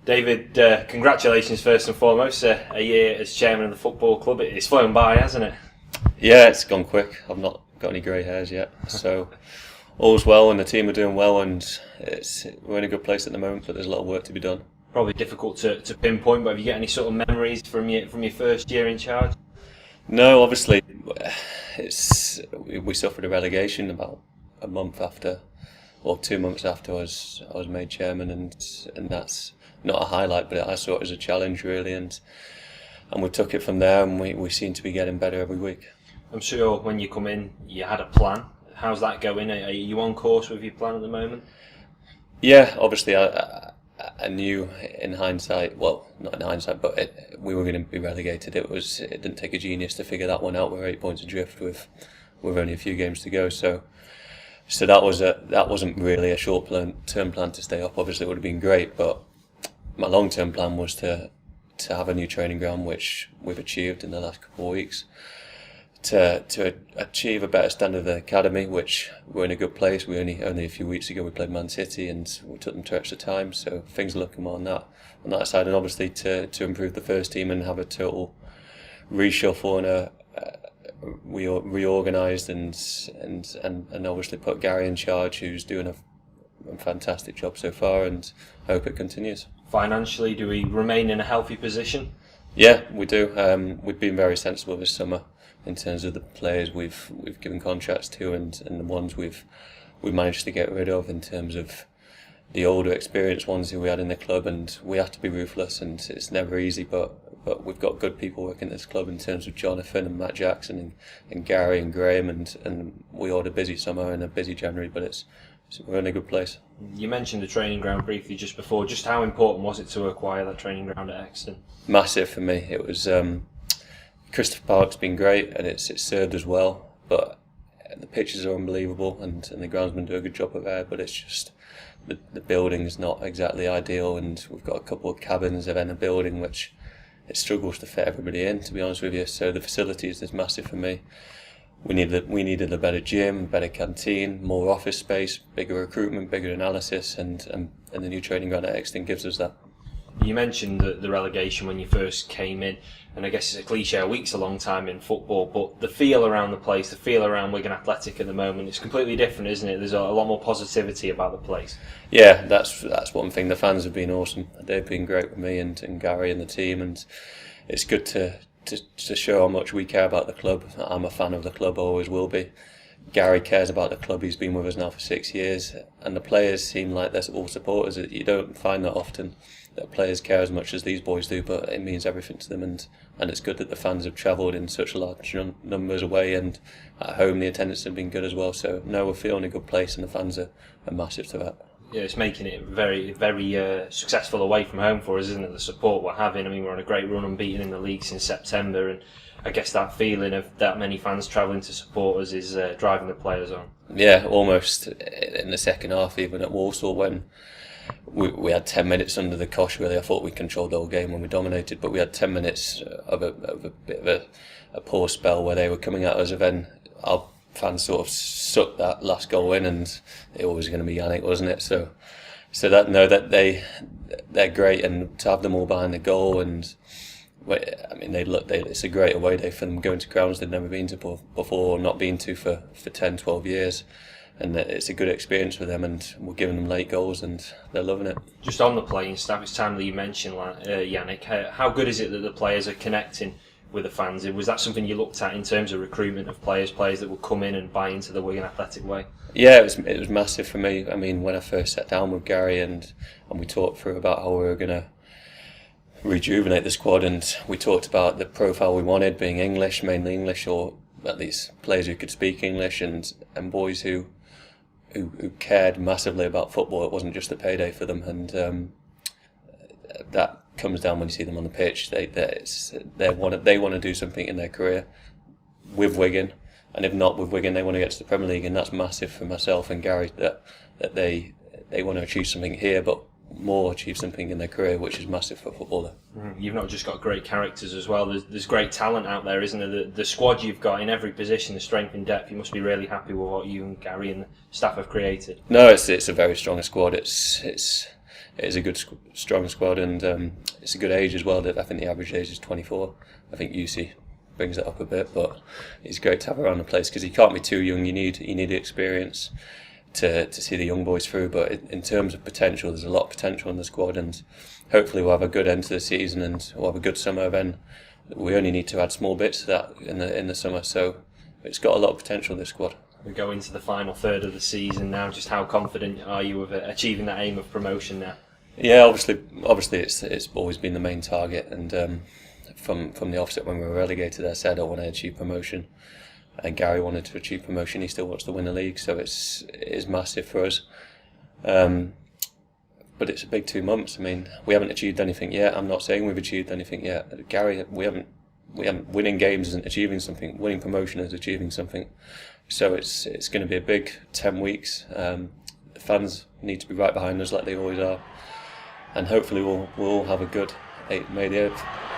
David, congratulations first and foremost. A year as chairman of the football club. It's flown by, hasn't it? Yeah, it's gone quick. I've not got any grey hairs yet, so all's well, and the team are doing well, and we're in a good place at the moment. But there's a lot of work to be done. Probably difficult to pinpoint, but have you got any sort of memories from your first year in charge? No, obviously, we suffered a relegation about a month after, or 2 months after I was made chairman, and that's not a highlight, but I saw it as a challenge really, and we took it from there, and we seem to be getting better every week. I'm sure when you come in, you had a plan. How's that going? Are you on course with your plan at the moment? Yeah, obviously I knew in hindsight, well, not in hindsight, but we were going to be relegated. It didn't take a genius to figure that one out. We're 8 points adrift with only a few games to go, so that wasn't really a short-term plan to stay up. Obviously, it would have been great, but my long-term plan was to have a new training ground, which we've achieved in the last couple of weeks. To achieve a better standard of the academy, which we're in a good place. We only a few weeks ago we played Man City and we took them to extra time, so things are looking well on that side. And obviously to improve the first team and have a total reshuffle and reorganised and obviously put Gary in charge, who's doing a fantastic job so far, and I hope it continues. Financially, do we remain in a healthy position? Yeah, we do. We've been very sensible this summer in terms of the players we've given contracts to, and the ones we've managed to get rid of, in terms of the older experienced ones who we had in the club. And we have to be ruthless, and it's never easy, but we've got good people working at this club in terms of Jonathan and Matt Jackson and Gary and Graham, and we all had a busy summer and a busy January, but we're in a good place. You mentioned the training ground briefly just before. Just how important was it to acquire that training ground at Exton? Massive for me. It was Christopher Park's been great, and it's served as well, but the pitches are unbelievable, and the groundsmen do a good job of there, but it's just the building's not exactly ideal, and we've got a couple of cabins in a building which it struggles to fit everybody in, to be honest with you. So the facilities is massive for me. We needed a better gym, better canteen, more office space, bigger recruitment, bigger analysis, and the new training ground at Exton gives us that. You mentioned the relegation when you first came in, and I guess it's a cliche, a week's a long time in football, but the feel around the place, the feel around Wigan Athletic at the moment, it's completely different, isn't it? There's a lot more positivity about the place. Yeah, that's one thing. The fans have been awesome. They've been great with me and Gary and the team, and it's good to show how much we care about the club. I'm a fan of the club, always will be. Gary cares about the club. He's been with us now for 6 years, and the players seem like they're all supporters. You don't find that often, that players care as much as these boys do, but it means everything to them, and it's good that the fans have travelled in such large numbers away, and at home the attendance has been good as well. So no, we're feeling a good place, and the fans are massive to that. Yeah, it's making it very, very successful away from home for us, isn't it? The support we're having. I mean, we're on a great run, unbeaten in the league since September, and I guess that feeling of that many fans travelling to support us is driving the players on. Yeah, almost in the second half, even at Walsall, when we had 10 minutes under the cosh, really. I thought we controlled the whole game when we dominated, but we had 10 minutes of a bit of a poor spell where they were coming at us, and then our fans sort of sucked that last goal in, and it was going to be Yannick, wasn't it? So they're great, and to have them all behind the goal, and I mean, it's a great away day for them, going to grounds they've never been to before, or not been to for 10, 12 years. And it's a good experience for them, and we're giving them late goals, and they're loving it. Just on the playing staff, it's timely you mentioned Yannick. How good is it that the players are connecting with the fans? Was that something you looked at in terms of recruitment of players that will come in and buy into the Wigan Athletic way? Yeah, it was massive for me. I mean, when I first sat down with Gary and we talked through about how we were going to rejuvenate the squad, and we talked about the profile we wanted, being English, mainly English, or at least players who could speak English, and boys who cared massively about football. It wasn't just a payday for them, and that comes down when you see them on the pitch. They want to do something in their career with Wigan, and if not with Wigan, they want to get to the Premier League, and that's massive for myself and Gary, that they want to achieve something here, but more achieve something in their career, which is massive for a footballer. You've not just got great characters as well, there's great talent out there, isn't there? The squad you've got in every position, the strength and depth, you must be really happy with what you and Gary and the staff have created. No, it's a very strong squad. It's it is a good, strong squad, and it's a good age as well. I think the average age is 24. I think UC brings it up a bit, but it's great to have around the place because you can't be too young. You need the experience to see the young boys through. But in terms of potential, there's a lot of potential in the squad, and hopefully we'll have a good end to the season and we'll have a good summer. Then we only need to add small bits to that in the summer, so it's got a lot of potential, this squad. We go into the final third of the season now. Just how confident are you of achieving that aim of promotion now? Yeah, obviously it's always been the main target, and from the offset when we were relegated, I said I want to achieve promotion, and Gary wanted to achieve promotion. He still wants to win the league, so it is massive for us. But it's a big 2 months. I mean, we haven't achieved anything yet. I'm not saying we've achieved anything yet. Gary, we haven't. Winning games isn't achieving something. Winning promotion is achieving something. So it's going to be a big 10 weeks. The fans need to be right behind us like they always are, and hopefully we'll all have a good May the 8th.